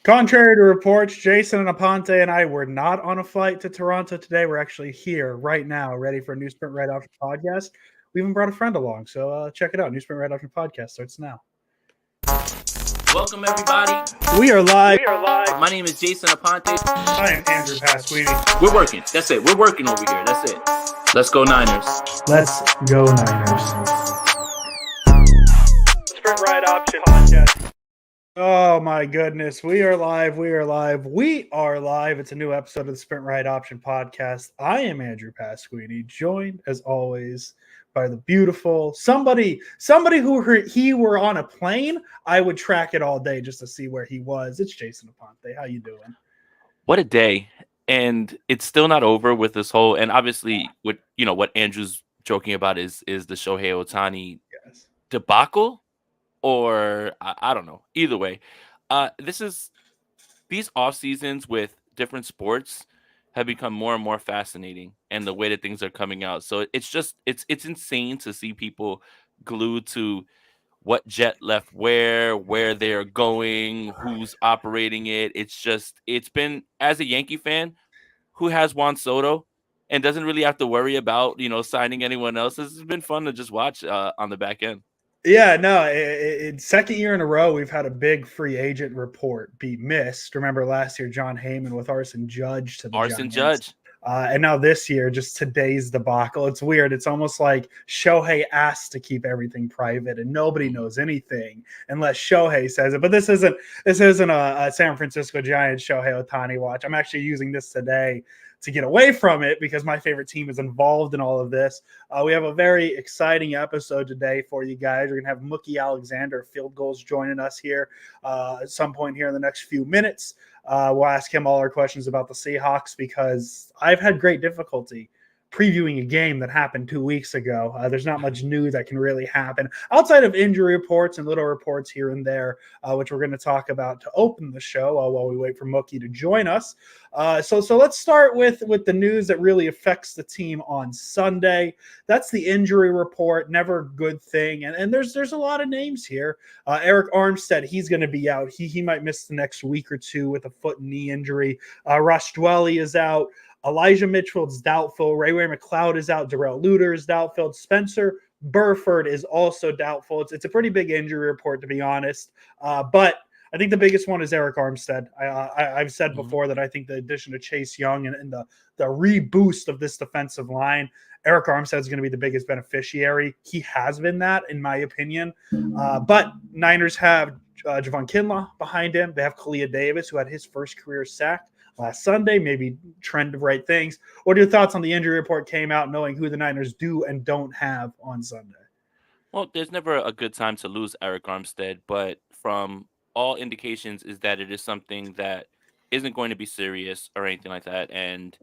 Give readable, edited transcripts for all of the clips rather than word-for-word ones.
Contrary to reports, Jason and Aponte and I were not on a flight to Toronto today. We're actually here right now, ready for a New Sprint Right Option podcast. We even brought a friend along, so check it out. New Sprint Right Option podcast starts now. Welcome, everybody. We are live. My name is Jason Aponte. I am Andrew Pasquini. We're working. That's it. We're working over here. That's it. Let's go Niners. Let's go Niners. Sprint Right Option podcast. Oh my goodness. We are live. It's a new episode of the Sprint Right Option podcast. I am Andrew Pasquini, joined as always by the beautiful somebody who he were on a plane. I would track it all day just to see where he was. It's Jason Aponte. How you doing? What a day. And it's still not over with this whole, and obviously what Andrew's joking about is the Shohei Otani debacle, or I don't know. Either way, these off seasons with different sports have become more and more fascinating, and the way that things are coming out. So it's insane to see people glued to what jet left where they're going, who's operating it. It's been, as a Yankee fan who has Juan Soto and doesn't really have to worry about signing anyone else. It's been fun to just watch on the back end. Yeah, no, it's second year in a row we've had a big free agent report be missed. Remember last year, John Heyman with Arson Judge to the Giants. Judge. And now this year, just today's debacle. It's weird. It's almost like Shohei asked to keep everything private, and nobody knows anything unless Shohei says it. But this isn't a San Francisco Giants Shohei Otani watch. I'm actually using this today to get away from it because my favorite team is involved in all of this. We have a very exciting episode today for you guys. We're going to have Mookie Alexander, Field Gulls, joining us here at some point here in the next few minutes. We'll ask him all our questions about the Seahawks because I've had great difficulty previewing a game that happened 2 weeks ago. There's not much new that can really happen outside of injury reports and little reports here and there, which we're going to talk about to open the show while we wait for Mookie to join us. So let's start with the news that really affects the team on Sunday. That's the injury report. Never a good thing. And there's a lot of names here. Eric Armstead, he's going to be out. He might miss the next week or two with a foot and knee injury. Ross Dwelly is out. Elijah Mitchell's doubtful. Ray McLeod is out. Darrell Luter is doubtful. Spencer Burford is also doubtful. It's a pretty big injury report, to be honest. But I think the biggest one is Eric Armstead. I've said before that I think the addition of Chase Young and the reboost of this defensive line, Eric Armstead is going to be the biggest beneficiary. He has been that, in my opinion. But Niners have Javon Kinlaw behind him. They have Kalia Davis, who had his first career sack last Sunday, maybe trend of right things. What are your thoughts on the injury report came out, knowing who the Niners do and don't have on Sunday? Well, there's never a good time to lose Eric Armstead, but from all indications is that it is something that isn't going to be serious or anything like that. And,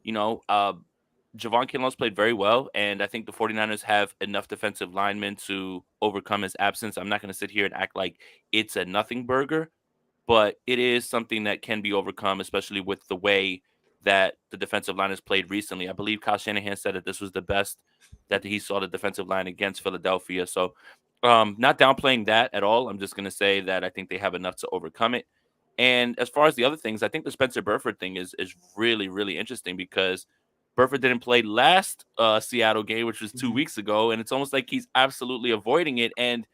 Javon Kinlaw's played very well, and I think the 49ers have enough defensive linemen to overcome his absence. I'm not going to sit here and act like it's a nothing burger, but it is something that can be overcome, especially with the way that the defensive line has played recently. I believe Kyle Shanahan said that this was the best that he saw the defensive line against Philadelphia. So not downplaying that at all. I'm just going to say that I think they have enough to overcome it. And as far as the other things, I think the Spencer Burford thing is really, really interesting because Burford didn't play last Seattle game, which was 2 weeks ago. And it's almost like he's absolutely avoiding it. And,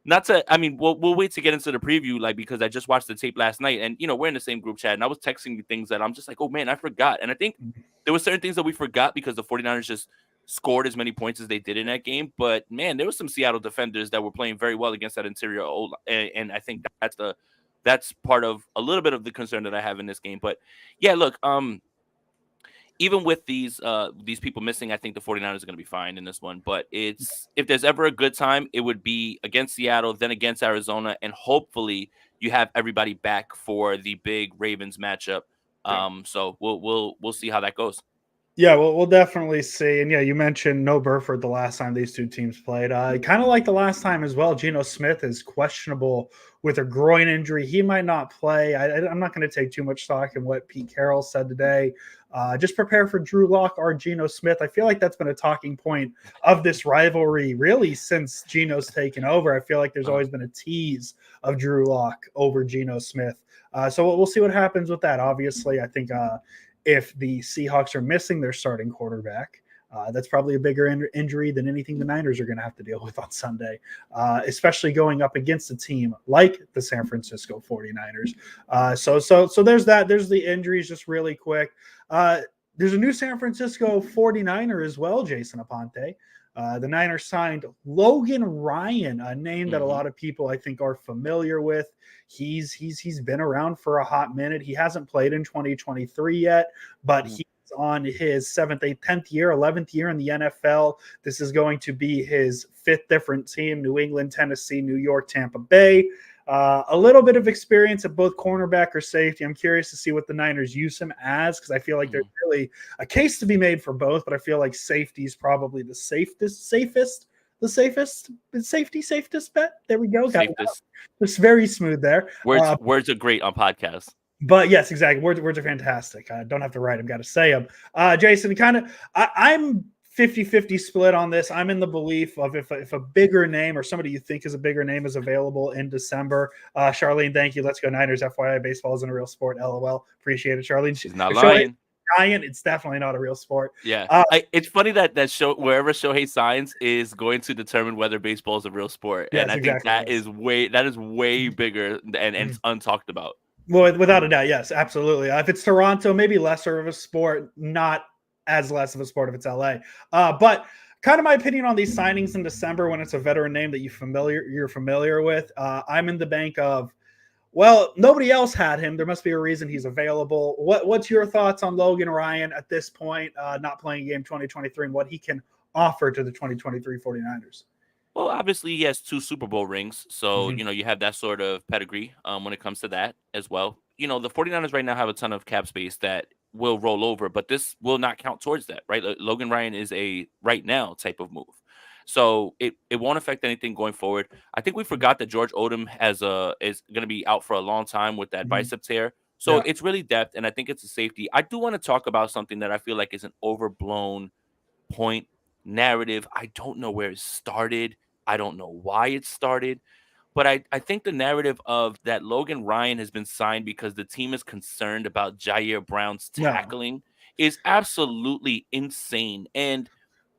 we'll wait to get into the preview, because I just watched the tape last night and, we're in the same group chat and I was texting you things that I'm just like, oh man, I forgot. And I think there were certain things that we forgot because the 49ers just scored as many points as they did in that game. But man, there was some Seattle defenders that were playing very well against that interior. And I think that's part of a little bit of the concern that I have in this game. But yeah, look, even with these people missing, I think the 49ers are going to be fine in this one. But if there's ever a good time, it would be against Seattle, then against Arizona, and hopefully you have everybody back for the big Ravens matchup. So we'll see how that goes. Yeah, we'll definitely see. And yeah, you mentioned no Burford the last time these two teams played. Kind of like the last time as well. Geno Smith is questionable with a groin injury. He might not play. I'm not going to take too much stock in what Pete Carroll said today. Just prepare for Drew Lock or Geno Smith. I feel like that's been a talking point of this rivalry really since Geno's taken over. I feel like there's always been a tease of Drew Lock over Geno Smith. So we'll see what happens with that. Obviously, I think if the Seahawks are missing their starting quarterback, that's probably a bigger injury than anything the Niners are going to have to deal with on Sunday, especially going up against a team like the San Francisco 49ers. So there's that. There's the injuries just really quick. There's a new San Francisco 49er as well, Jason Aponte. The Niners signed Logan Ryan, a name that a lot of people I think are familiar with. He's been around for a hot minute. He hasn't played in 2023 yet, but he's on his 7th, 8th, 10th year, 11th year in the NFL. This is going to be his 5th different team: New England, Tennessee, New York, Tampa Bay. A little bit of experience at both cornerback or safety. I'm curious to see what the Niners use him as, because I feel like there's really a case to be made for both, but I feel like safety is probably the safest bet. There we go. It's very smooth there. Words are great on podcasts. But yes, exactly. Words are fantastic. I don't have to write them, got to say them. Jason, I'm 50-50 split on this. I'm in the belief of if a bigger name or somebody you think is a bigger name is available in December. Charlene, thank you. Let's go Niners. FYI, baseball isn't a real sport. LOL. Appreciate it, Charlene. She's not lying. Ryan, it's definitely not a real sport. Yeah, it's funny that wherever Shohei signs is going to determine whether baseball is a real sport, and I think that is way bigger and it's untalked about. Well, without a doubt, yes, absolutely. If it's Toronto, maybe lesser of a sport, not as less of a sport if it's LA. But kind of my opinion on these signings in December when it's a veteran name that you're familiar with. I'm in the bank of, well, nobody else had him. There must be a reason he's available. What's your thoughts on Logan Ryan at this point, not playing a game 2023, and what he can offer to the 2023 49ers? Well, obviously he has 2 Super Bowl rings, so you have that sort of pedigree when it comes to that as well. The 49ers right now have a ton of cap space that will roll over, but this will not count towards that, right? Logan Ryan is a right now type of move. So it won't affect anything going forward. I think we forgot that George Odom is going to be out for a long time with that bicep tear. So it's really depth, and I think it's a safety. I do want to talk about something that I feel like is an overblown point narrative. I don't know where it started. I don't know why it started. But I think the narrative of that Logan Ryan has been signed because the team is concerned about Jair Brown's tackling is absolutely insane. And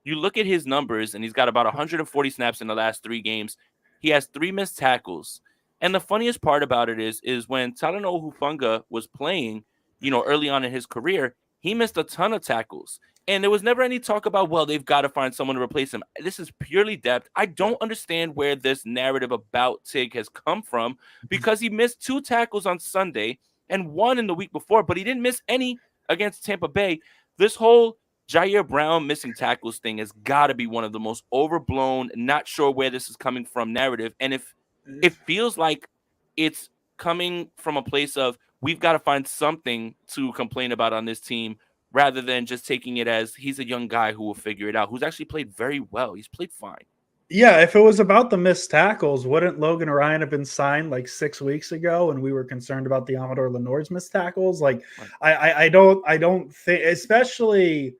you look at his numbers, and he's got about 140 snaps in the last 3 games. He has 3 missed tackles. And the funniest part about it is when Talanoa Hufanga was playing, early on in his career, he missed a ton of tackles. And there was never any talk about, well, they've got to find someone to replace him. This is purely depth. I don't understand where this narrative about Tig has come from, because he missed 2 tackles on Sunday and 1 in the week before, but he didn't miss any against Tampa Bay. This whole Jair Brown missing tackles thing has got to be one of the most overblown, not sure where this is coming from narrative. And if it feels like it's coming from a place of, we've got to find something to complain about on this team, rather than just taking it as he's a young guy who will figure it out, who's actually played very well. He's played fine. Yeah, if it was about the missed tackles, wouldn't Logan Orion have been signed like 6 weeks ago, and we were concerned about the Amador Lenoir's missed tackles? Like, I don't think, especially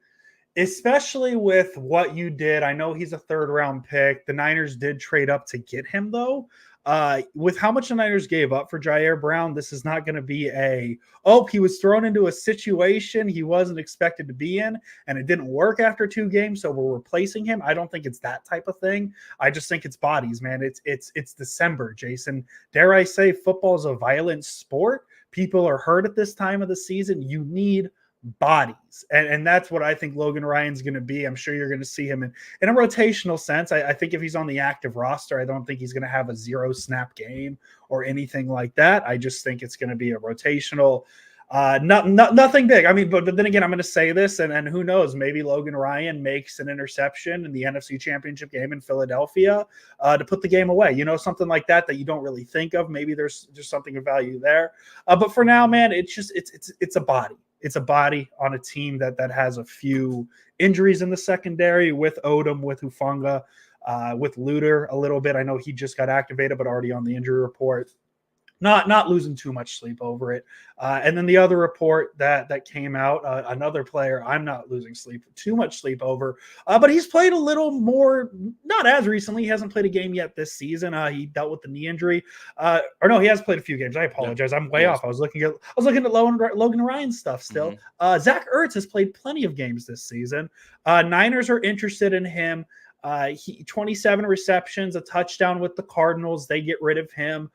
with what you did. I know he's a 3rd round pick. The Niners did trade up to get him, though. With how much the Niners gave up for Jair Brown, this is not going to be he was thrown into a situation he wasn't expected to be in, and it didn't work after 2 games, so we're replacing him. I don't think it's that type of thing. I just think it's bodies, man. It's December, Jason. Dare I say, football is a violent sport. People are hurt at this time of the season. You need bodies, and that's what I think Logan Ryan's going to be. I'm sure you're going to see him in a rotational sense. I think if he's on the active roster, I don't think he's going to have a 0 snap game or anything like that. I just think it's going to be a rotational, nothing big. I mean, but then again, I'm going to say this, and who knows, maybe Logan Ryan makes an interception in the NFC Championship game in Philadelphia to put the game away, something like that you don't really think of. Maybe there's something of value there, but for now, man, it's a body. it's a body on a team that has a few injuries in the secondary with Odom, with Hufanga, with Luter a little bit. I know he just got activated, but already on the injury report. Not losing too much sleep over it. And then the other report that came out, another player I'm not losing too much sleep over, but he's played a little more, not as recently. He hasn't played a game yet this season. He dealt with the knee injury, or no, he has played a few games. I apologize, I'm way off. I was looking at Logan Ryan stuff still. Zach Ertz has played plenty of games this season. Niners are interested in him. 27 receptions, a touchdown with the Cardinals. They get rid of him.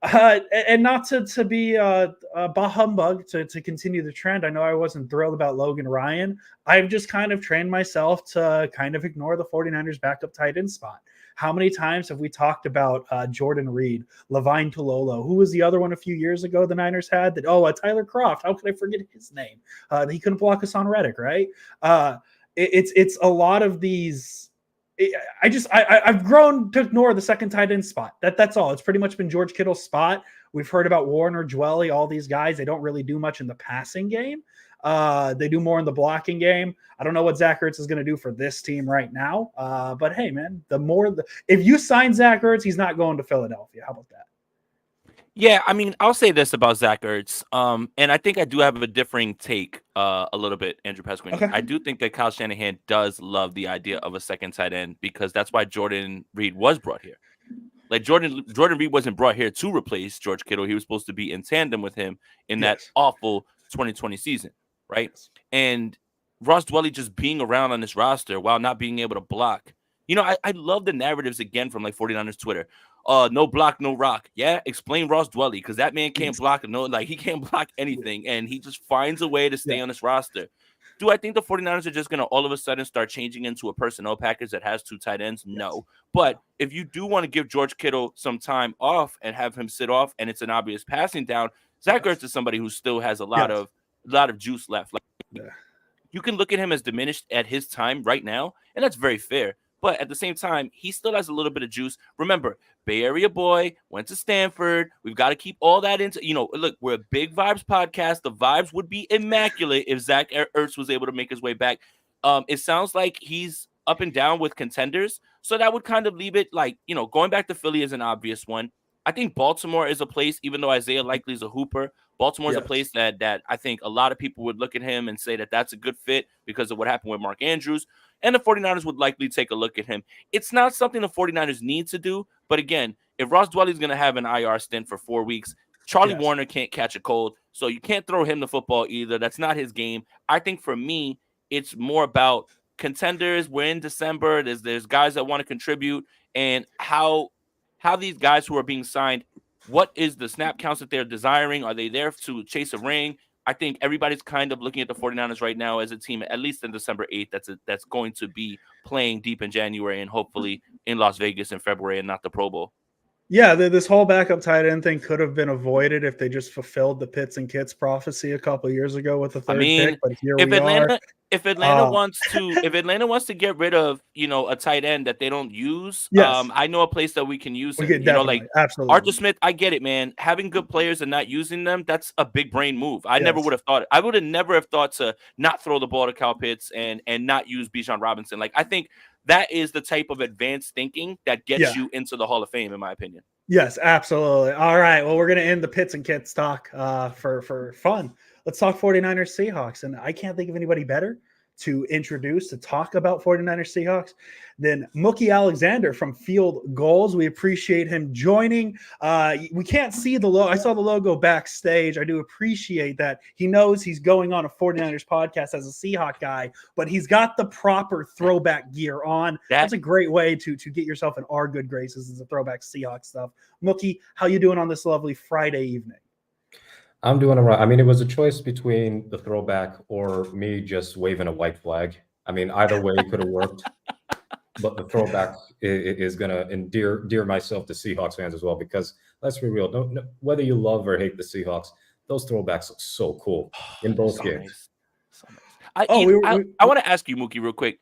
And not to be a bah humbug to continue the trend. I know I wasn't thrilled about Logan Ryan. I've just kind of trained myself to kind of ignore the 49ers backup tight end spot. How many times have we talked about Jordan Reed, Levine Tololo? Who was the other one a few years ago the Niners had? Tyler Kroft. How could I forget his name? He couldn't block Hassan Reddick, right? It's a lot of these. I've grown to ignore the second tight end spot. That's all. It's pretty much been George Kittle's spot. We've heard about Warner, Dwelly, all these guys. They don't really do much in the passing game. They do more in the blocking game. I don't know what Zach Ertz is going to do for this team right now. But hey, man, if you sign Zach Ertz, he's not going to Philadelphia. How about that? Yeah, I mean, I'll say this about Zach Ertz, and I think I do have a differing take a little bit, Andrew Pasquini. Okay. I do think that Kyle Shanahan does love the idea of a second tight end because that's why Jordan Reed was brought here. Like Jordan Reed wasn't brought here to replace George Kittle. He was supposed to be in tandem with him in that awful 2020 season, right? And Ross Dwelly just being around on this roster while not being able to block. I love the narratives again from like 49ers Twitter. No block, no rock. Yeah, explain Ross Dwelly because that man can't block. He can't block anything, and he just finds a way to stay on this roster. Do I think the 49ers are just going to all of a sudden start changing into a personnel package that has two tight ends? No. But if you do want to give George Kittle some time off and have him sit off and it's an obvious passing down, Zach Ertz is somebody who still has a lot of juice left. You can look at him as diminished at his time right now, and that's very fair. But at the same time, he still has a little bit of juice. Remember, Bay Area boy, went to Stanford. We've got to keep all that into, look, we're a big vibes podcast. The vibes would be immaculate if Zach Ertz was able to make his way back. It sounds like he's up and down with contenders. So that would kind of leave it like, going back to Philly is an obvious one. I think Baltimore is a place, even though Isaiah Likely is a hooper, Baltimore is a place that I think a lot of people would look at him and say that that's a good fit because of what happened with Mark Andrews. And the 49ers would likely take a look at him. It's not something the 49ers need to do. But again, if Ross Dwelly is going to have an IR stint for 4 weeks, Charlie Warner can't catch a cold. So you can't throw him the football either. That's not his game. I think for me, it's more about contenders. We're in December. There's guys that want to contribute. And how these guys who are being signed, what is the snap counts that they're desiring? Are they there to chase a ring? I think everybody's kind of looking at the 49ers right now as a team, at least in December 8th, that's going to be playing deep in January and hopefully in Las Vegas in February and not the Pro Bowl. Yeah, this whole backup tight end thing could have been avoided if they just fulfilled the Pitts and Kits prophecy a couple of years ago with the third pick. But here we are. If Atlanta wants to get rid of a tight end that they don't use, I know a place that we can use him. Absolutely. Arthur Smith, I get it, man. Having good players and not using them, that's a big brain move. I never would have thought. I would have never have thought to not throw the ball to Kyle Pitts and not use Bijan Robinson. Like I think that is the type of advanced thinking that gets you into the Hall of Fame, in my opinion. Yes, absolutely. All right. Well, we're going to end the Pitts and Kits talk for fun. Let's talk 49ers Seahawks. And I can't think of anybody better to talk about 49ers Seahawks than Mookie Alexander from Field Gulls. We appreciate him joining. We can't see the logo. I saw the logo backstage. I do appreciate that. He knows he's going on a 49ers podcast as a Seahawk guy, but he's got the proper throwback gear on. That's a great way to get yourself in our good graces as a throwback Seahawks stuff. Mookie, how you doing on this lovely Friday evening? I'm doing all right. I mean, it was a choice between the throwback or me just waving a white flag. I mean, either way could have worked. But the throwback is going to endear myself to Seahawks fans as well, because let's be real. Whether you love or hate the Seahawks, those throwbacks look so cool in both games. Nice. I want to ask you, Mookie, real quick.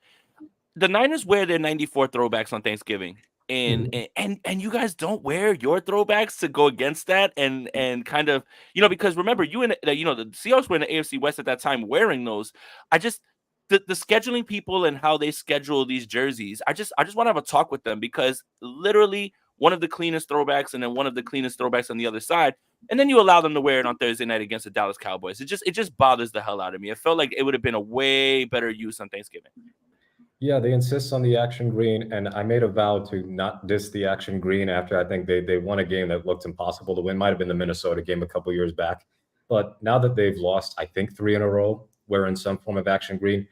The Niners wear their 94 throwbacks on Thanksgiving. And you guys don't wear your throwbacks to go against that and kind of, because remember, the Seahawks were in the AFC West at that time wearing those. The scheduling people and how they schedule these jerseys, I just want to have a talk with them, because literally one of the cleanest throwbacks and then one of the cleanest throwbacks on the other side, and then you allow them to wear it on Thursday night against the Dallas Cowboys. It just bothers the hell out of me. It felt like it would have been a way better use on Thanksgiving. Yeah, they insist on the action green, and I made a vow to not diss the action green after I think they won a game that looked impossible to win. Might have been the Minnesota game a couple years back. But now that they've lost, I think 3 in a row, wearing some form of action green,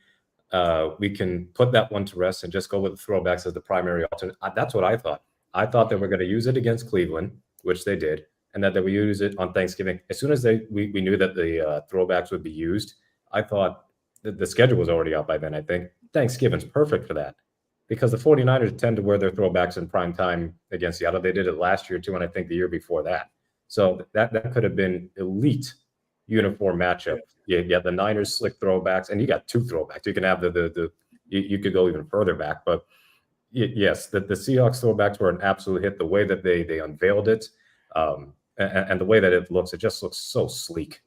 we can put that one to rest and just go with the throwbacks as the primary alternate. That's what I thought. I thought they were going to use it against Cleveland, which they did, and that they would use it on Thanksgiving. As soon as we knew that the throwbacks would be used, I thought the schedule was already out by then, I think. Thanksgiving's perfect for that, because the 49ers tend to wear their throwbacks in prime time against Seattle. They did it last year too, and I think the year before that. So that could have been elite uniform matchup. Yeah, the Niners slick throwbacks, and you got 2 throwbacks. You can have you could go even further back, but yes, the Seahawks throwbacks were an absolute hit. The way that they unveiled it, and the way that it just looks so sleek.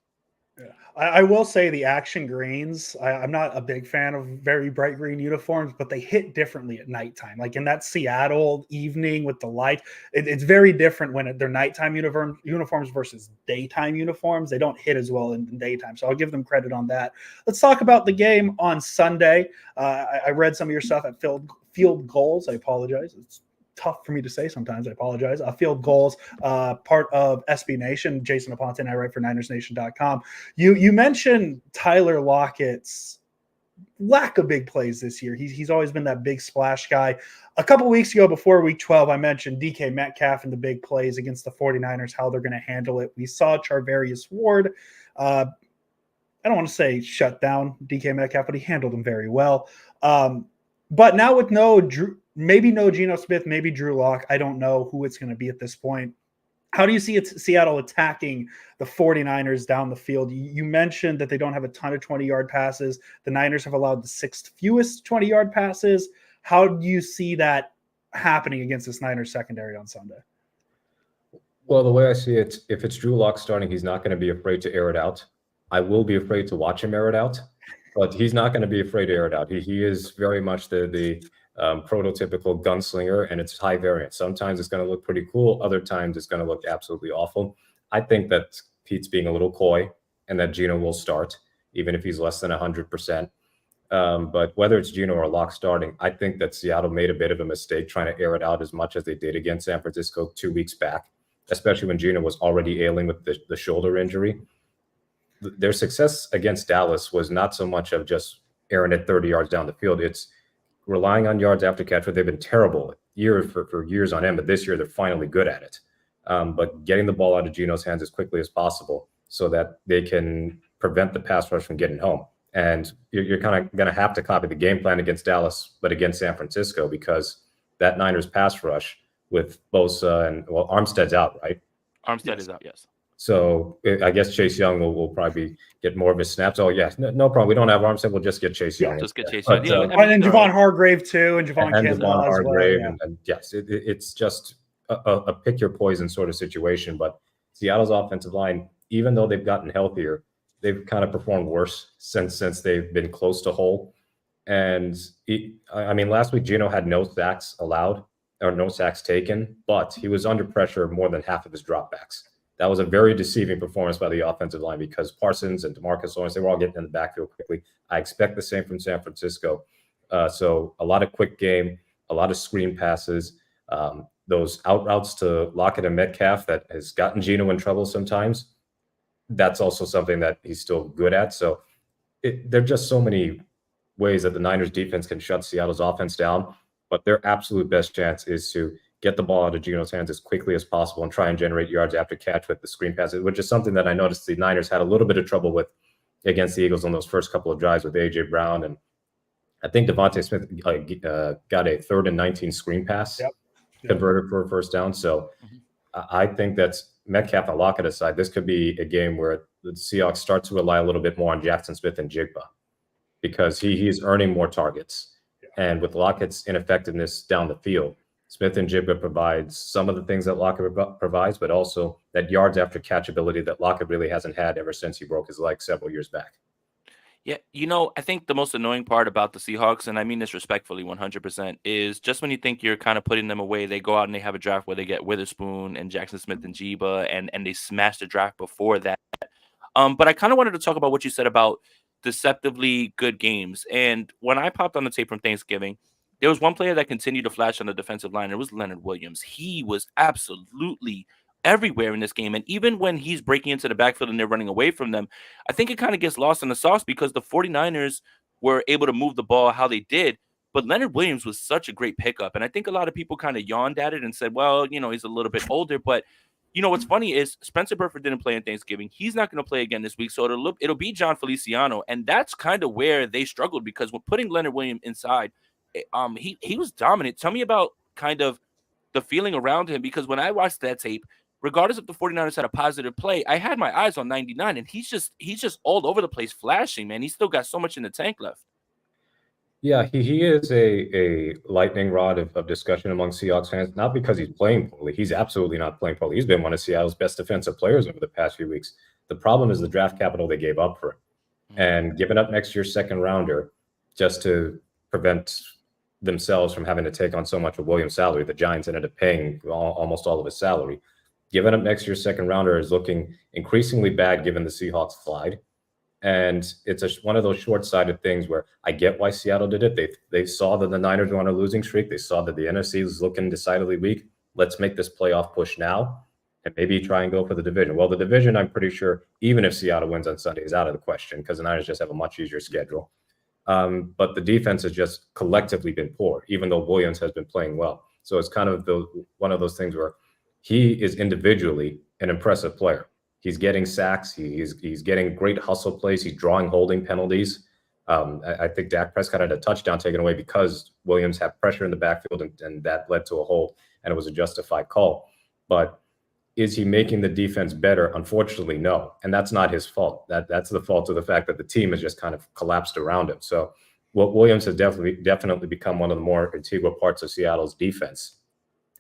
Yeah. I will say the action greens, I'm not a big fan of very bright green uniforms, but they hit differently at nighttime. Like in that Seattle evening with the light, it's very different when they're nighttime uniforms versus daytime uniforms. They don't hit as well in daytime. So I'll give them credit on that. Let's talk about the game on Sunday. I read some of your stuff at Field Gulls. I apologize. It's tough for me to say sometimes. I apologize. Field Gulls, part of SB Nation. Jason Aponte and I write for NinersNation.com. You mentioned Tyler Lockett's lack of big plays this year. He's always been that big splash guy. A couple weeks ago, before week 12, I mentioned DK Metcalf and the big plays against the 49ers, how they're going to handle it. We saw Charvarius Ward. I don't want to say shut down DK Metcalf, but he handled him very well. But now with maybe no Geno Smith, maybe Drew Lock. I don't know who it's going to be at this point. How do you see Seattle attacking the 49ers down the field? You mentioned that they don't have a ton of 20-yard passes. The Niners have allowed the 6th fewest 20-yard passes. How do you see that happening against this Niners secondary on Sunday? Well, the way I see it, if it's Drew Lock starting, he's not going to be afraid to air it out. I will be afraid to watch him air it out, but he's not going to be afraid to air it out. He is very much the prototypical gunslinger, and it's high variance. Sometimes it's going to look pretty cool. Other times it's going to look absolutely awful. I think that Pete's being a little coy and that Geno will start, even if he's less than 100%. But whether it's Geno or Locke starting, I think that Seattle made a bit of a mistake trying to air it out as much as they did against San Francisco 2 weeks back, especially when Geno was already ailing with the shoulder injury. Their success against Dallas was not so much of just airing it 30 yards down the field. It's relying on yards after catch, where they've been terrible for years on end, but this year they're finally good at it. But getting the ball out of Geno's hands as quickly as possible so that they can prevent the pass rush from getting home. And you're kind of going to have to copy the game plan against Dallas, but against San Francisco, because that Niners pass rush with Bosa and Armstead's out, right? Armstead is out, yes. So I guess Chase Young will probably get more of his snaps. Oh, yes, no problem. We don't have Armstead. We'll just get Chase Young. Just get Chase Young. And Javon Hargrave too, and Javon Kinlaw as well. Yeah. And yes, it's just a pick your poison sort of situation. But Seattle's offensive line, even though they've gotten healthier, they've kind of performed worse since they've been close to whole. And last week Geno had no sacks allowed or no sacks taken, but he was under pressure more than half of his dropbacks. That was a very deceiving performance by the offensive line, because Parsons and DeMarcus Lawrence, they were all getting in the backfield quickly. I expect the same from San Francisco. So a lot of quick game, a lot of screen passes, those out routes to Lockett and Metcalf that has gotten Geno in trouble sometimes. That's also something that he's still good at. So there are just so many ways that the Niners defense can shut Seattle's offense down, but their absolute best chance is to get the ball out of Geno's hands as quickly as possible and try and generate yards after catch with the screen passes, which is something that I noticed the Niners had a little bit of trouble with against the Eagles on those first couple of drives with A.J. Brown. And I think Devontae Smith got a 3rd and 19 screen pass converted for a first down. So I think that's Metcalf and Lockett aside, this could be a game where the Seahawks start to rely a little bit more on Jackson Smith and Jigba, because he's earning more targets. And with Lockett's ineffectiveness down the field, Smith and Jigba provides some of the things that Lockett provides, but also that yards after catch ability that Lockett really hasn't had ever since he broke his leg several years back. Yeah, I think the most annoying part about the Seahawks, and I mean this respectfully 100%, is just when you think you're kind of putting them away, they go out and they have a draft where they get Witherspoon and Jackson Smith and Jigba, and they smash the draft before that. But I kind of wanted to talk about what you said about deceptively good games. And when I popped on the tape from Thanksgiving, there was one player that continued to flash on the defensive line. It was Leonard Williams. He was absolutely everywhere in this game. And even when he's breaking into the backfield and they're running away from them, I think it kind of gets lost in the sauce because the 49ers were able to move the ball how they did. But Leonard Williams was such a great pickup. And I think a lot of people kind of yawned at it and said, well, he's a little bit older. But what's funny is Spencer Burford didn't play on Thanksgiving. He's not going to play again this week. So it'll be John Feliciano. And that's kind of where they struggled because when putting Leonard Williams inside, he was dominant. Tell me about kind of the feeling around him, because when I watched that tape, regardless if the 49ers had a positive play, I had my eyes on 99, and he's just all over the place flashing, man. He's still got so much in the tank left. Yeah, he is a lightning rod of discussion among Seahawks fans, not because he's playing poorly. He's absolutely not playing poorly. He's been one of Seattle's best defensive players over the past few weeks. The problem is the draft capital they gave up for him. And giving up next year's second rounder just to prevent themselves from having to take on so much of Williams' salary. The Giants ended up paying almost all of his salary. Giving up next year's second rounder is looking increasingly bad given the Seahawks slide. And it's one of those short-sighted things where I get why Seattle did it. They saw that the Niners were on a losing streak. They saw that the NFC was looking decidedly weak. Let's make this playoff push now and maybe try and go for the division. Well, the division, I'm pretty sure, even if Seattle wins on Sunday, is out of the question because the Niners just have a much easier schedule. But the defense has just collectively been poor, even though Williams has been playing well. So it's kind of one of those things where he is individually an impressive player. He's getting sacks. He's getting great hustle plays. He's drawing holding penalties. I think Dak Prescott had a touchdown taken away because Williams had pressure in the backfield, and that led to a hold, and it was a justified call. But is he making the defense better? Unfortunately, no. And that's not his fault. That's the fault of the fact that the team has just kind of collapsed around him. So Williams has definitely become one of the more integral parts of Seattle's defense,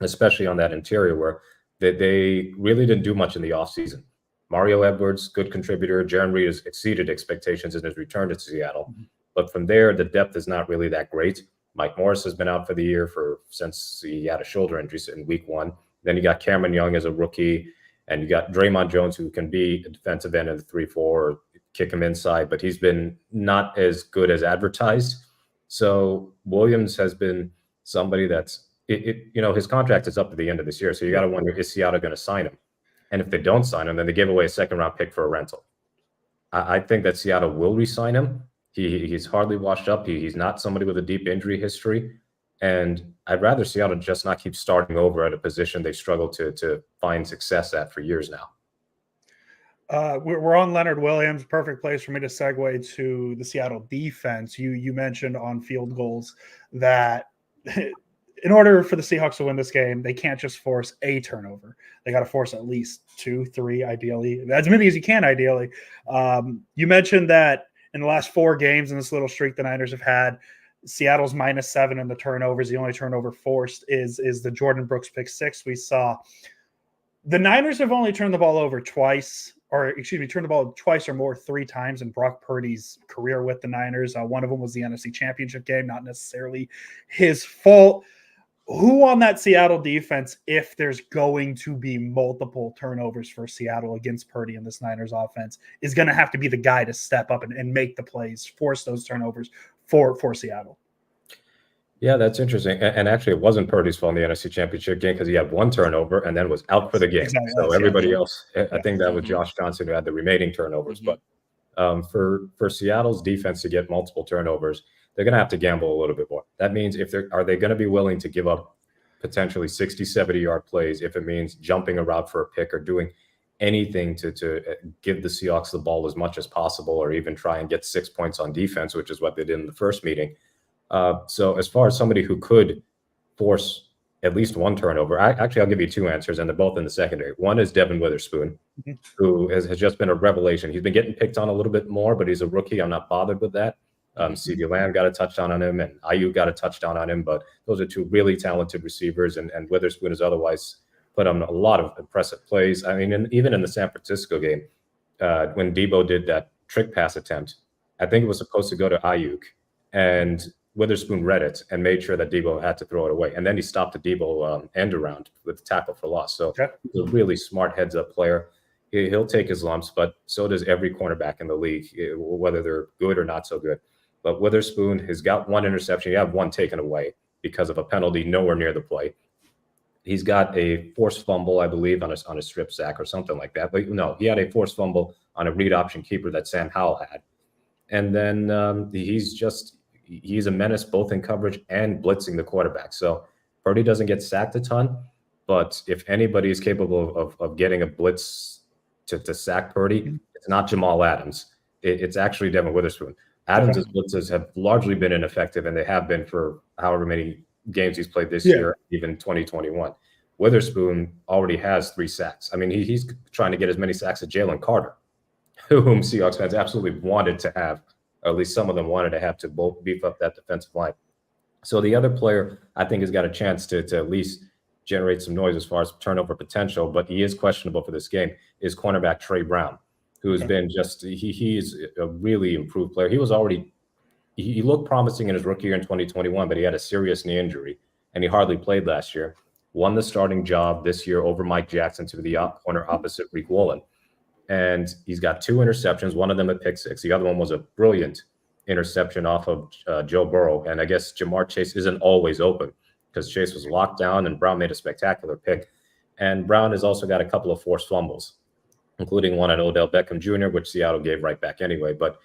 especially on that interior where they really didn't do much in the offseason. Mario Edwards, good contributor. Jaron Reed has exceeded expectations in his return to Seattle. But from there, the depth is not really that great. Mike Morris has been out for the year since he had a shoulder injury in week 1. Then you got Cameron Young as a rookie, and you got Draymond Jones, who can be a defensive end in the 3-4 or kick him inside, but he's been not as good as advertised. So Williams has been somebody that's, his contract is up at the end of this year. So you got to wonder, is Seattle going to sign him? And if they don't sign him, then they give away a second-round pick for a rental. I think that Seattle will re-sign him. He's hardly washed up. He's not somebody with a deep injury history. And I'd rather Seattle just not keep starting over at a position they struggled to find success at for years now. We're on Leonard Williams. Perfect place for me to segue to the Seattle defense. You mentioned on field goals that in order for the Seahawks to win this game, they can't just force a turnover. They got to force at least 2, 3, ideally, as many as you can, ideally. You mentioned that in the last 4 games in this little streak the Niners have had, Seattle's -7 in the turnovers. The only turnover forced is the Jordan Brooks pick 6 we saw. The Niners have only turned the ball over twice, turned the ball twice or more 3 times in Brock Purdy's career with the Niners. One of them was the NFC Championship game, not necessarily his fault. Who on that Seattle defense, if there's going to be multiple turnovers for Seattle against Purdy in this Niners offense, is going to have to be the guy to step up and make the plays, force those turnovers for Seattle? Yeah, that's interesting. And actually, it wasn't Purdy's fault in the NFC Championship game because he had 1 turnover and then was out for the game. Exactly. So everybody else, I think that was Josh Johnson who had the remaining turnovers. But for Seattle's defense to get multiple turnovers, they're going to have to gamble a little bit more. That means are they going to be willing to give up potentially 60, 70-yard plays if it means jumping a route for a pick or doing anything to give the Seahawks the ball as much as possible or even try and get 6 points on defense, which is what they did in the first meeting. So as far as somebody who could force at least 1 turnover, I'll give you 2 answers, and they're both in the secondary. One is Devin Witherspoon, who has just been a revelation. He's been getting picked on a little bit more, but he's a rookie. I'm not bothered with that. CeeDee Lamb got a touchdown on him, and Ayuk got a touchdown on him. But those are two really talented receivers, and Witherspoon has otherwise put on a lot of impressive plays. I mean, even in the San Francisco game, when Debo did that trick pass attempt, I think it was supposed to go to Ayuk, and Witherspoon read it and made sure that Debo had to throw it away. And then he stopped the Debo end around with the tackle for loss. So he's a really smart heads-up player. He'll take his lumps, but so does every cornerback in the league, whether they're good or not so good. But Witherspoon has got one interception. You have one taken away because of a penalty nowhere near the play. He's got a forced fumble, I believe, on a strip sack or something like that. But no, he had a forced fumble on a read option keeper that Sam Howell had. And then he's a menace both in coverage and blitzing the quarterback. So Purdy doesn't get sacked a ton, but if anybody is capable of getting a blitz to sack Purdy, it's not Jamal Adams. It's actually Devin Witherspoon. Adams' blitzes have largely been ineffective, and they have been for however many games he's played this year, even 2021. Witherspoon already has 3 sacks. I mean, he's trying to get as many sacks as Jalen Carter, whom Seahawks fans absolutely wanted to have, or at least some of them wanted to have, to both beef up that defensive line. So the other player I think has got a chance to at least generate some noise as far as turnover potential, but he is questionable for this game, is cornerback Trey Brown, who has been he's a really improved player. He looked promising in his rookie year in 2021, but he had a serious knee injury, and he hardly played last year. Won the starting job this year over Mike Jackson to the corner opposite Rick Woolen. And he's got 2 interceptions, one of them a pick six. The other one was a brilliant interception off of Joe Burrow. And I guess Jamar Chase isn't always open because Chase was locked down and Brown made a spectacular pick. And Brown has also got a couple of forced fumbles, including one on Odell Beckham Jr., which Seattle gave right back anyway. But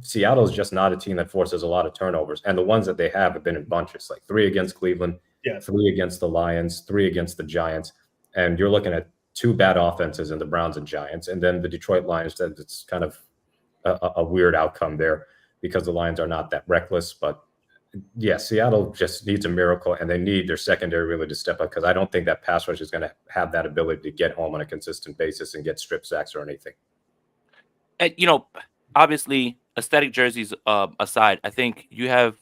Seattle is just not a team that forces a lot of turnovers. And the ones that they have been in bunches, like 3 against Cleveland, 3 against the Lions, 3 against the Giants. And you're looking at 2 bad offenses in the Browns and Giants. And then the Detroit Lions, it's kind of a weird outcome there because the Lions are not that reckless. But yeah, Seattle just needs a miracle, and they need their secondary really to step up, because I don't think that pass rush is going to have that ability to get home on a consistent basis and get strip sacks or anything. And, obviously, aesthetic jerseys aside, I think you have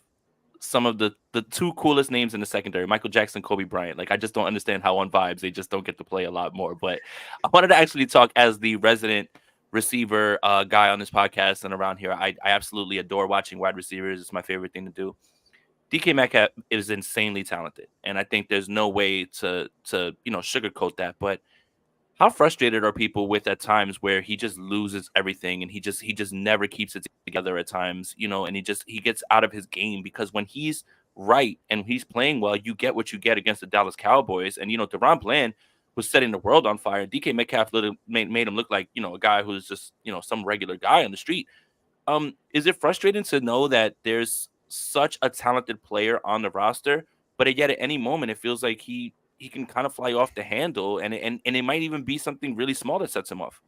some of the 2 coolest names in the secondary, Michael Jackson, Kobe Bryant. Like, I just don't understand how on Vibes they just don't get to play a lot more. But I wanted to actually talk as the resident receiver guy on this podcast and around here. I absolutely adore watching wide receivers. It's my favorite thing to do. DK Metcalf is insanely talented, and I think there's no way to sugarcoat that. But how frustrated are people with at times where he just loses everything and he just never keeps it together at times, and he gets out of his game? Because when he's right and he's playing well, you get what you get against the Dallas Cowboys. And Deron Bland was setting the world on fire. DK Metcalf made him look like a guy who's just some regular guy on the street. Is it frustrating to know that there's such a talented player on the roster, but yet at any moment it feels like he can kind of fly off the handle, and it might even be something really small that sets him off?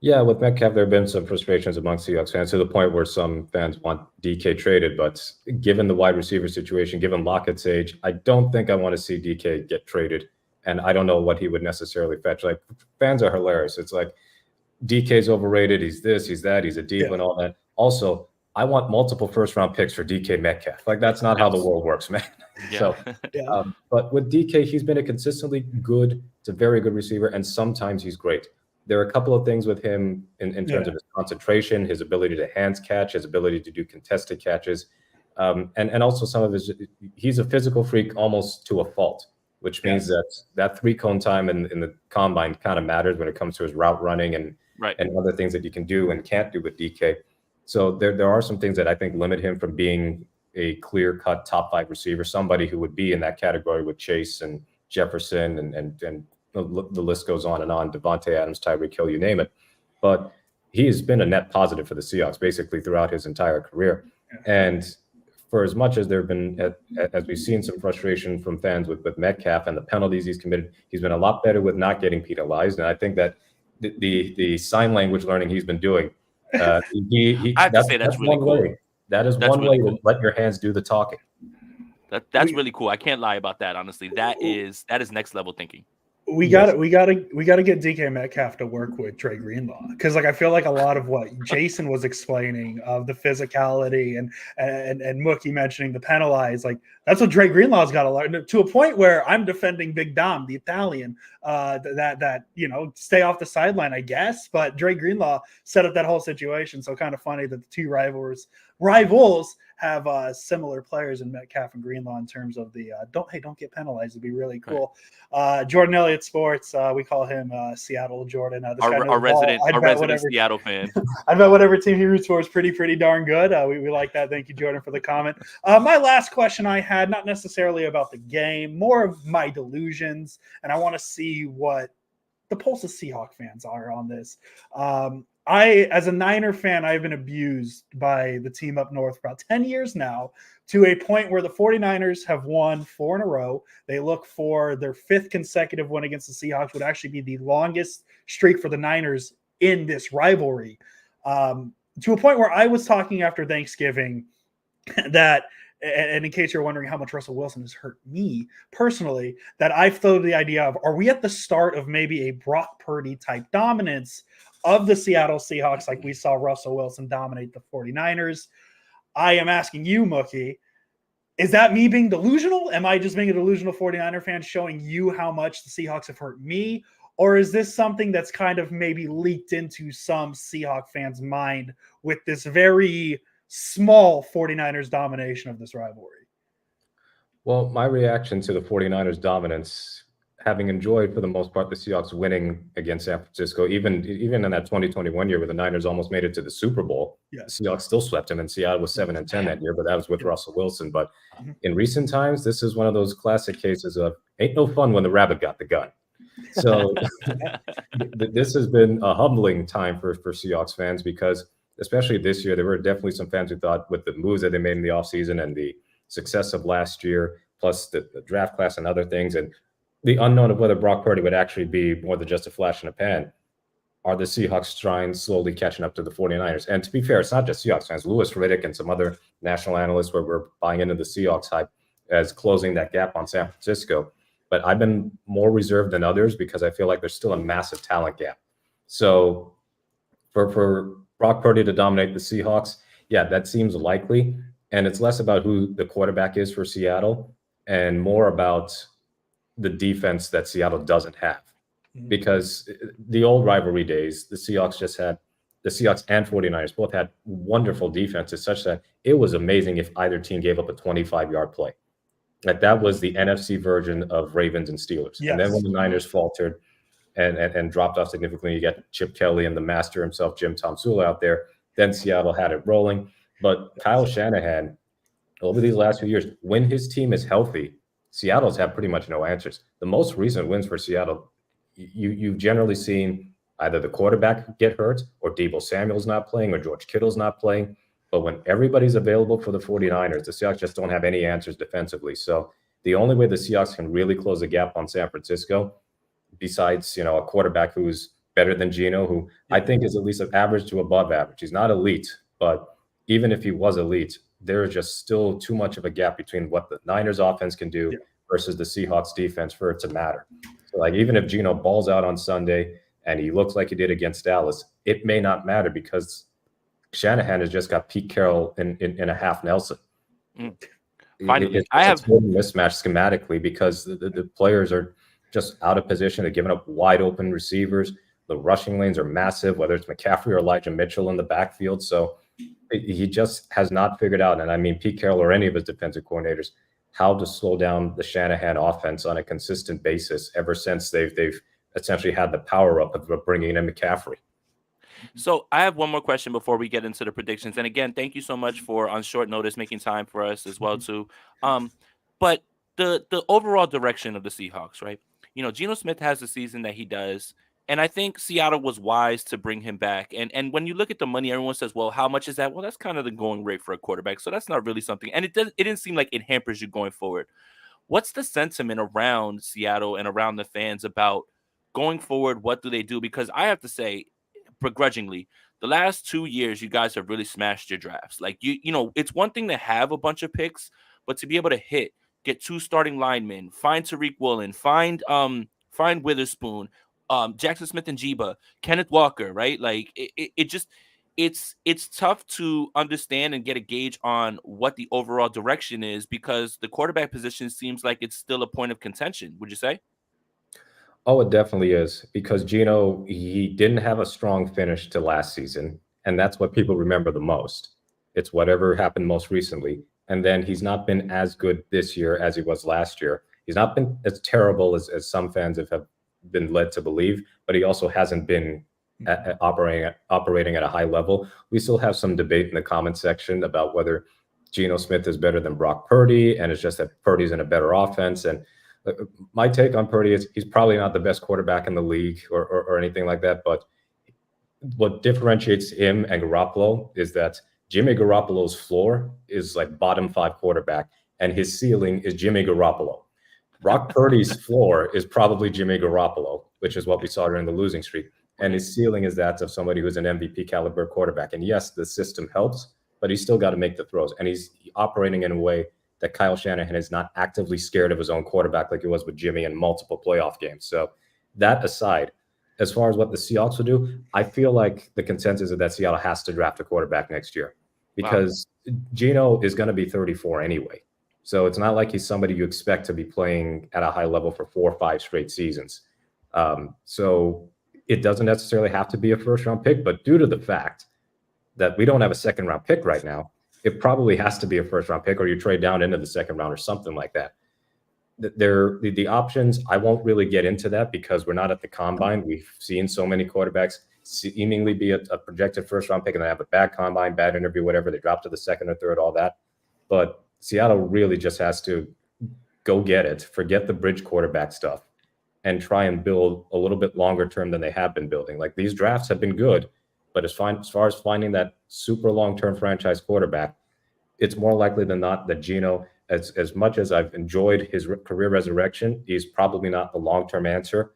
Yeah, with Metcalf, there have been some frustrations among Seahawks fans to the point where some fans want DK traded. But given the wide receiver situation, given Lockett's age, I don't think I want to see DK get traded. And I don't know what he would necessarily fetch. Like, fans are hilarious. It's like, DK's overrated. He's this, he's that, he's a diva and all that. Also, I want multiple first-round picks for DK Metcalf. Like, that's not how the world works, man. Yeah. So, but with DK, he's been a consistently good to very good receiver, and sometimes he's great. There are a couple of things with him in terms of his concentration, his ability to hands catch, his ability to do contested catches, and also some of he's a physical freak almost to a fault, which means that 3-cone time in the combine kind of matters when it comes to his route running and other things that you can do and can't do with DK. So there are some things that I think limit him from being a clear-cut top 5 receiver, somebody who would be in that category with Chase and Jefferson and the list goes on and on, Devontae Adams, Tyreek Hill, you name it. But he has been a net positive for the Seahawks basically throughout his entire career. And for as much as there have been, as we've seen some frustration from fans with Metcalf and the penalties he's committed, he's been a lot better with not getting penalized. And I think that the sign language learning he's been doing, I have to say that's really cool. That's one way to let your hands do the talking. That's really cool. I can't lie about that, honestly. That is next level thinking. we got to get DK Metcalf to work with Dre Greenlaw, because like I feel like a lot of what Jason was explaining of the physicality and Mookie mentioning the penalize, like that's what Dre Greenlaw's got to learn, to a point where I'm defending Big Dom, the Italian, that stay off the sideline, I guess, but Dre Greenlaw set up that whole situation. So kind of funny that the two rivals have similar players in Metcalf and Greenlaw in terms of the don't get penalized. It'd be really cool. Right. Jordan Elliott Sports, we call him Seattle Jordan. This our resident Seattle fan. I bet whatever team he roots for is pretty darn good. We like that. Thank you, Jordan, for the comment. My last question I had, not necessarily about the game, more of my delusions, and I want to see what the pulse of Seahawks fans are on this. As a Niner fan, I've been abused by the team up north for about 10 years now, to a point where the 49ers have won 4 in a row. They look for their 5th consecutive win against the Seahawks, would actually be the longest streak for the Niners in this rivalry. To a point where I was talking after Thanksgiving that, and in case you're wondering how much Russell Wilson has hurt me personally, that I've thrown the idea of, are we at the start of maybe a Brock Purdy type dominance of the Seattle Seahawks, like we saw Russell Wilson dominate the 49ers? I am asking you, Mookie, is that me being delusional? Am I just being a delusional 49er fan showing you how much the Seahawks have hurt me? Or is this something that's kind of maybe leaked into some Seahawks fans' mind with this very small 49ers domination of this rivalry? Well, my reaction to the 49ers dominance, having enjoyed for the most part the Seahawks winning against San Francisco, even in that 2021 year where the Niners almost made it to the Super Bowl, the Seahawks still swept them, and Seattle was 7-10 that year, but that was with Russell Wilson. But in recent times, this is one of those classic cases of ain't no fun when the rabbit got the gun. So this has been a humbling time for Seahawks fans, because especially this year, there were definitely some fans who thought with the moves that they made in the offseason and the success of last year, plus the draft class and other things, and the unknown of whether Brock Purdy would actually be more than just a flash in a pan, are the Seahawks trying slowly catching up to the 49ers. And to be fair, it's not just Seahawks fans. Louis Riddick and some other national analysts were buying into the Seahawks hype as closing that gap on San Francisco. But I've been more reserved than others because I feel like there's still a massive talent gap. So for Brock Purdy to dominate the Seahawks, yeah, that seems likely. And it's less about who the quarterback is for Seattle and more about the defense that Seattle doesn't have. Because the old rivalry days, the Seahawks and 49ers both had wonderful defenses, such that it was amazing if either team gave up a 25-yard play. Like that was the NFC version of Ravens and Steelers. Yes. And then when the Niners faltered and dropped off significantly, you got Chip Kelly and the master himself, Jim Tomsula, out there. Then Seattle had it rolling. But Kyle Shanahan, over these last few years, when his team is healthy, Seattle's had pretty much no answers. The most recent wins for Seattle, you've generally seen either the quarterback get hurt or Deebo Samuel's not playing or George Kittle's not playing. But when everybody's available for the 49ers, the Seahawks just don't have any answers defensively. So the only way the Seahawks can really close the gap on San Francisco, besides, a quarterback who's better than Geno, who I think is at least average to above average. He's not elite, but even if he was elite, there's just still too much of a gap between what the Niners offense can do versus the Seahawks defense for it to matter. So like even if Geno balls out on Sunday and he looks like he did against Dallas, it may not matter because Shanahan has just got Pete Carroll in a half Nelson. Finally, it's a mismatch schematically because the players are just out of position. They're giving up wide open receivers. The rushing lanes are massive, whether it's McCaffrey or Elijah Mitchell in the backfield. So he just has not figured out, and I mean Pete Carroll or any of his defensive coordinators, how to slow down the Shanahan offense on a consistent basis ever since they've essentially had the power up of bringing in McCaffrey. So I have one more question before we get into the predictions. And again, thank you so much for on short notice making time for us as well too. But the overall direction of the Seahawks, right? Geno Smith has the season that he does. And I think Seattle was wise to bring him back. And when you look at the money, everyone says, well, how much is that? Well, that's kind of the going rate for a quarterback. So that's not really something. And it didn't seem like it hampers you going forward. What's the sentiment around Seattle and around the fans about going forward? What do they do? Because I have to say, begrudgingly, the last 2 years, you guys have really smashed your drafts. Like, it's one thing to have a bunch of picks, but to be able to get 2 starting linemen, find Tariq Woolen, find find Witherspoon, Jackson Smith and Jiba, Kenneth Walker, right? Like it just it's tough to understand and get a gauge on what the overall direction is because the quarterback position seems like it's still a point of contention. Would you say? Oh, it definitely is because Gino, he didn't have a strong finish to last season, and that's what people remember the most. It's whatever happened most recently. And then he's not been as good this year as he was last year. He's not been as terrible as some fans have been led to believe, but he also hasn't been operating at a high level. We still have some debate in the comment section about whether Geno Smith is better than Brock Purdy, and it's just that Purdy's in a better offense. And my take on Purdy is he's probably not the best quarterback in the league or anything like that. But what differentiates him and Garoppolo is that Jimmy Garoppolo's floor is like bottom 5 quarterback, and his ceiling is Jimmy Garoppolo. Brock Purdy's floor is probably Jimmy Garoppolo, which is what we saw during the losing streak. And his ceiling is that of somebody who's an MVP caliber quarterback. And yes, the system helps, but he's still got to make the throws. And he's operating in a way that Kyle Shanahan is not actively scared of his own quarterback like he was with Jimmy in multiple playoff games. So that aside, as far as what the Seahawks will do, I feel like the consensus is that Seattle has to draft a quarterback next year because Geno is going to be 34 anyway. So it's not like he's somebody you expect to be playing at a high level for 4 or 5 straight seasons. So it doesn't necessarily have to be a first-round pick, but due to the fact that we don't have a second-round pick right now, it probably has to be a first-round pick or you trade down into the second round or something like that. The options, I won't really get into that because we're not at the combine. We've seen so many quarterbacks seemingly be a projected first-round pick and then have a bad combine, bad interview, whatever. They drop to the second or third, all that. But Seattle really just has to go get it, forget the bridge quarterback stuff, and try and build a little bit longer term than they have been building. Like these drafts have been good, but as far as finding that super long-term franchise quarterback, it's more likely than not that Geno, as much as I've enjoyed his career resurrection, he's probably not the long-term answer.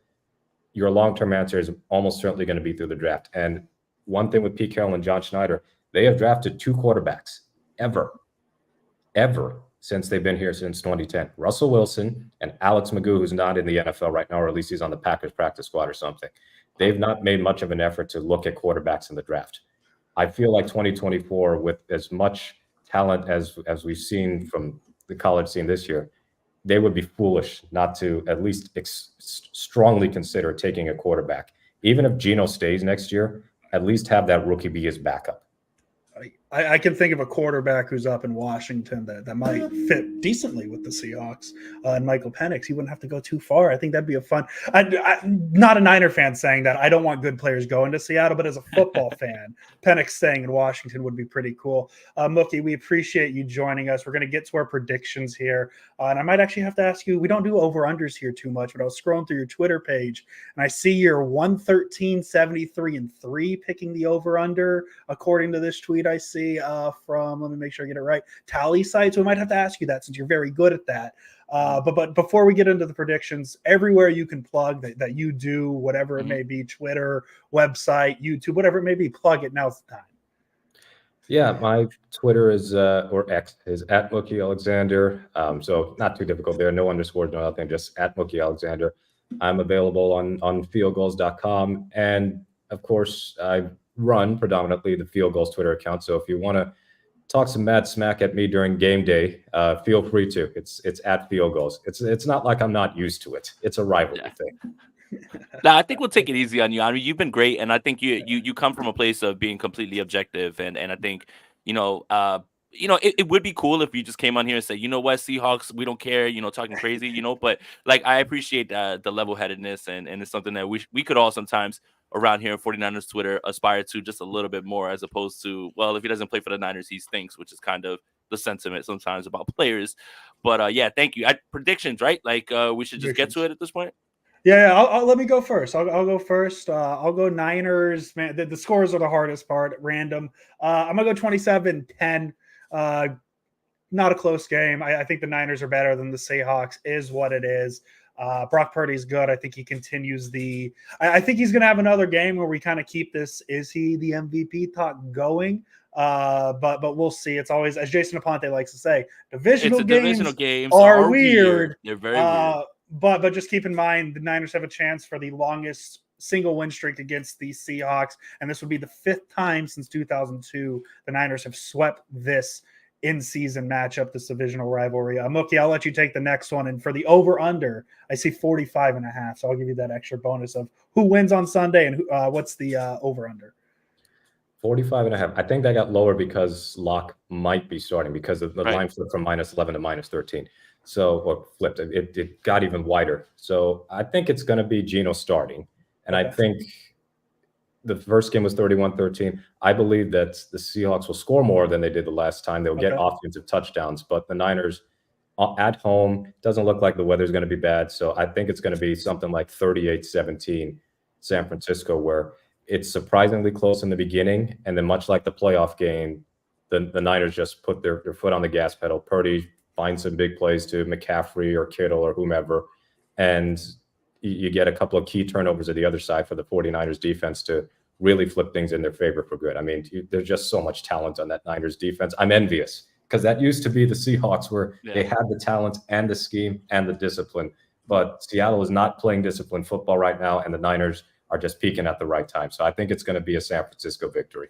Your long-term answer is almost certainly going to be through the draft. And one thing with Pete Carroll and John Schneider, they have drafted 2 quarterbacks ever since they've been here since 2010. Russell Wilson and Alex Magoo, who's not in the NFL right now, or at least he's on the Packers practice squad or something. They've not made much of an effort to look at quarterbacks in the draft. I feel like 2024, with as much talent as we've seen from the college scene this year, they would be foolish not to at least strongly consider taking a quarterback. Even if Geno stays next year, at least have that rookie be his backup. I can think of a quarterback who's up in Washington that might fit decently with the Seahawks. And Michael Penix, he wouldn't have to go too far. I think that'd be a fun. I'm not a Niner fan saying that. I don't want good players going to Seattle, but as a football fan, Penix staying in Washington would be pretty cool. Mookie, we appreciate you joining us. We're going to get to our predictions here. And I might actually have to ask you, we don't do over-unders here too much, but I was scrolling through your Twitter page, and I see you're 113, 73, and 3 picking the over-under, according to this tweet I see. From, let me make sure I get it right, Tally site. So we might have to ask you that since you're very good at that. But before we get into the predictions, everywhere you can plug that you do, whatever it may be, Twitter, website, YouTube, whatever it may be, plug it. Now's the time. Yeah, my Twitter is, or X, is at Mookie Alexander. So not too difficult there. No underscores, no nothing, just at Mookie Alexander. I'm available on fieldgoals.com. And of course, I run predominantly the Field Goals Twitter account. So if you want to talk some mad smack at me during game day, feel free to. It's at Field Goals. It's not like I'm not used to it. It's a rivalry thing. Now, I think we'll take it easy on you. I mean, you've been great, and I think you come from a place of being completely objective, and I think it would be cool if you just came on here and said, you know what, Seahawks, we don't care, talking crazy, but like I appreciate the level-headedness, and it's something that we could all sometimes around here in 49ers Twitter aspire to just a little bit more, as opposed to, well, if he doesn't play for the Niners, he stinks, which is kind of the sentiment sometimes about players. But yeah, thank you. Predictions, right? Like we should just get to it at this point. Yeah, I'll let me go first. I'll go first. I'll go Niners. Man, the scores are the hardest part at random. I'm going to go 27-10. Not a close game. I think the Niners are better than the Seahawks, is what it is. Brock Purdy's good. I think he continues I think he's going to have another game where we kind of keep this, is he the MVP talk going? But we'll see. It's always, as Jason Aponte likes to say, divisional games are weird. They're very weird. But just keep in mind the Niners have a chance for the longest single win streak against the Seahawks, and this would be the 5th time since 2002 the Niners have swept this in-season matchup, this divisional rivalry. Mookie, I'll let you take the next one, and for the over-under, I see 45.5, so I'll give you that extra bonus of who wins on Sunday and what's the over-under. 45.5. I think that got lower because Locke might be starting because of the line flipped from -11 to -13. So, or flipped, it got even wider. So I think it's going to be Geno starting. And I think the first game was 31-13. I believe that the Seahawks will score more than they did the last time. They'll get offensive touchdowns, but the Niners at home, doesn't look like the weather's going to be bad. So I think it's going to be something like 38-17 San Francisco, where it's surprisingly close in the beginning. And then much like the playoff game, the Niners just put their foot on the gas pedal. Purdy finds some big plays to McCaffrey or Kittle or whomever. And you get a couple of key turnovers at the other side for the 49ers defense to really flip things in their favor for good. I mean, there's just so much talent on that Niners defense. I'm envious because that used to be the Seahawks where they had the talent and the scheme and the discipline. But Seattle is not playing disciplined football right now, and the Niners are just peaking at the right time. So I think it's going to be a San Francisco victory.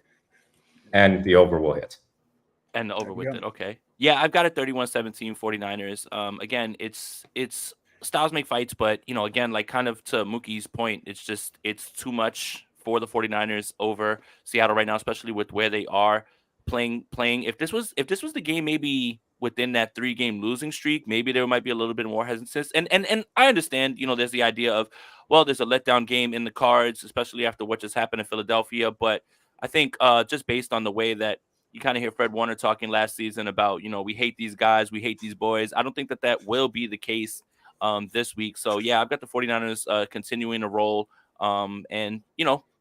And the over will hit. And the over with it. Okay. Yeah, I've got it 31-17 49ers. Again, it's styles make fights, but again, like kind of to Mookie's point, it's too much for the 49ers over Seattle right now, especially with where they are playing. If this was the game maybe within that 3-game losing streak, maybe there might be a little bit more hesitance. And I understand, there's the idea of, well, there's a letdown game in the cards, especially after what just happened in Philadelphia. But I think just based on the way that you kind of hear Fred Warner talking last season about, we hate these guys, we hate these boys. I don't think that will be the case this week. So, yeah, I've got the 49ers continuing to roll and,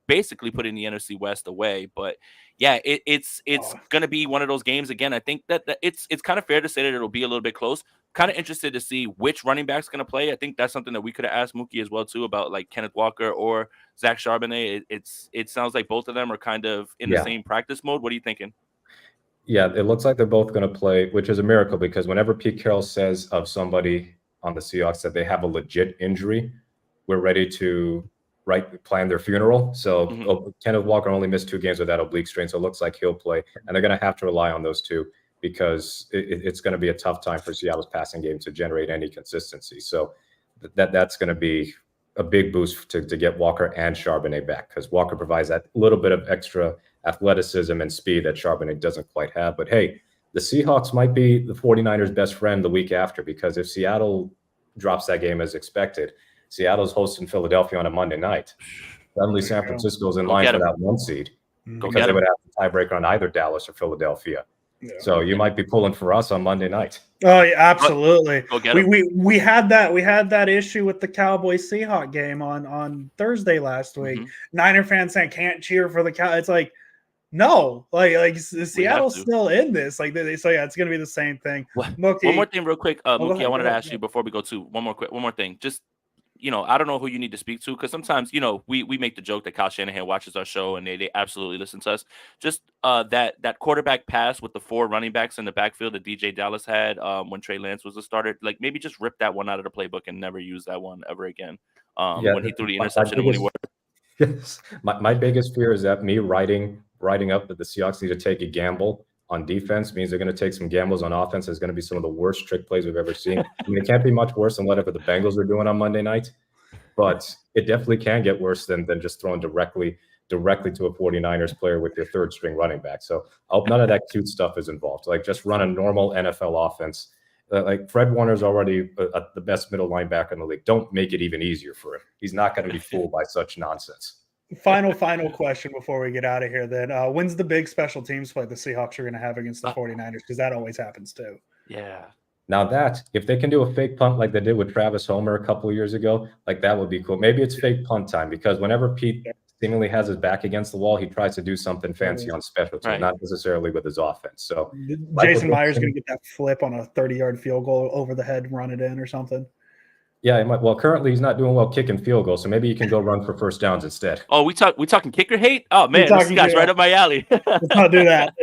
basically putting the NFC West away. But, yeah, it's going to be one of those games. Again, I think that it's kind of fair to say that it'll be a little bit close. Kind of interested to see which running back's going to play. I think that's something that we could have asked Mookie as well, too, about like Kenneth Walker or Zach Charbonnet. It sounds like both of them are kind of in the same practice mode. What are you thinking? Yeah, it looks like they're both going to play, which is a miracle because whenever Pete Carroll says of somebody on the Seahawks that they have a legit injury, we're ready to plan their funeral. So Kenneth Walker only missed 2 games with that oblique strain, so it looks like he'll play. And they're going to have to rely on those two because it's going to be a tough time for Seattle's passing game to generate any consistency. So that's going to be a big boost to get Walker and Charbonnet back because Walker provides that little bit of extra athleticism and speed that Charbonnet doesn't quite have. But hey, the Seahawks might be the 49ers' best friend the week after because if Seattle drops that game as expected, Seattle's hosting Philadelphia on a Monday night. Suddenly San Francisco's in line for that 1 seed because they would have the tiebreaker on either Dallas or Philadelphia. Yeah. So you might be pulling for us on Monday night. Oh, yeah, absolutely. We had that issue with the Cowboys Seahawks game on Thursday last week. Niner fans saying can't cheer for the Cow. It's like, no, like Seattle's still in this. Like so, yeah, it's gonna be the same thing. Mookie, one more thing, real quick, Mookie. I wanted to ask you before we go to one more thing. Just I don't know who you need to speak to because sometimes we make the joke that Kyle Shanahan watches our show and they absolutely listen to us. Just that quarterback pass with the 4 running backs in the backfield that DJ Dallas had when Trey Lance was a starter. Like maybe just rip that one out of the playbook and never use that one ever again. When he threw the interception. Yes, my biggest fear is that me writing up that the Seahawks need to take a gamble on defense means they're going to take some gambles on offense. It's going to be some of the worst trick plays we've ever seen. I mean, it can't be much worse than whatever the Bengals are doing on Monday night, but it definitely can get worse than just throwing directly to a 49ers player with your 3rd string running back. So I hope none of that cute stuff is involved. Like just run a normal NFL offense. Like Fred Warner's already the best middle linebacker in the league. Don't make it even easier for him. He's not going to be fooled by such nonsense. Final question before we get out of here then. When's the big special teams play the Seahawks are going to have against the 49ers? Because that always happens too. Yeah. Now that, if they can do a fake punt like they did with Travis Homer a couple of years ago, like that would be cool. Maybe it's fake punt time because whenever Pete seemingly has his back against the wall, he tries to do something fancy on special teams, not necessarily with his offense. So Jason Myers going to get that flip on a 30-yard field goal over the head, run it in or something. Yeah, he might. Well, currently he's not doing well kicking field goals, so maybe you can go run for first downs instead. Oh, we talking kicker hate? Oh man, this guy's right up my alley. Let's not do that.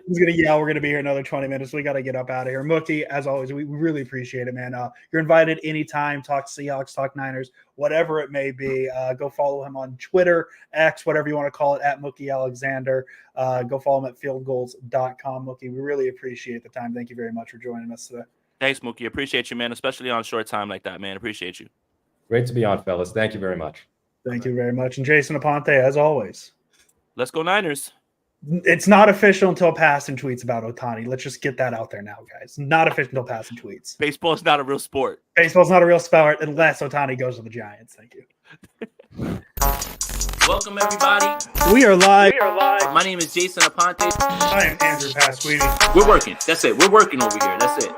He's gonna yell. We're gonna be here another 20 minutes. We got to get up out of here. Mookie, as always, we really appreciate it, man. You're invited anytime. Talk Seahawks, talk Niners, whatever it may be. Go follow him on Twitter, X, whatever you want to call it, at Mookie Alexander. Go follow him at fieldgoals.com. Mookie, we really appreciate the time. Thank you very much for joining us today. Thanks, Mookie. Appreciate you, man, especially on short time like that, man. Appreciate you. Great to be on, fellas. Thank you very much. Thank you very much. And Jason Aponte, as always. Let's go Niners. It's not official until Passan tweets about Otani. Let's just get that out there now, guys. Not official until Passan tweets. Baseball is not a real sport. Baseball's not a real sport unless Otani goes to the Giants. Thank you. Welcome, everybody. We are live. My name is Jason Aponte. I am Andrew Pasquini. We're working. That's it. We're working over here. That's it.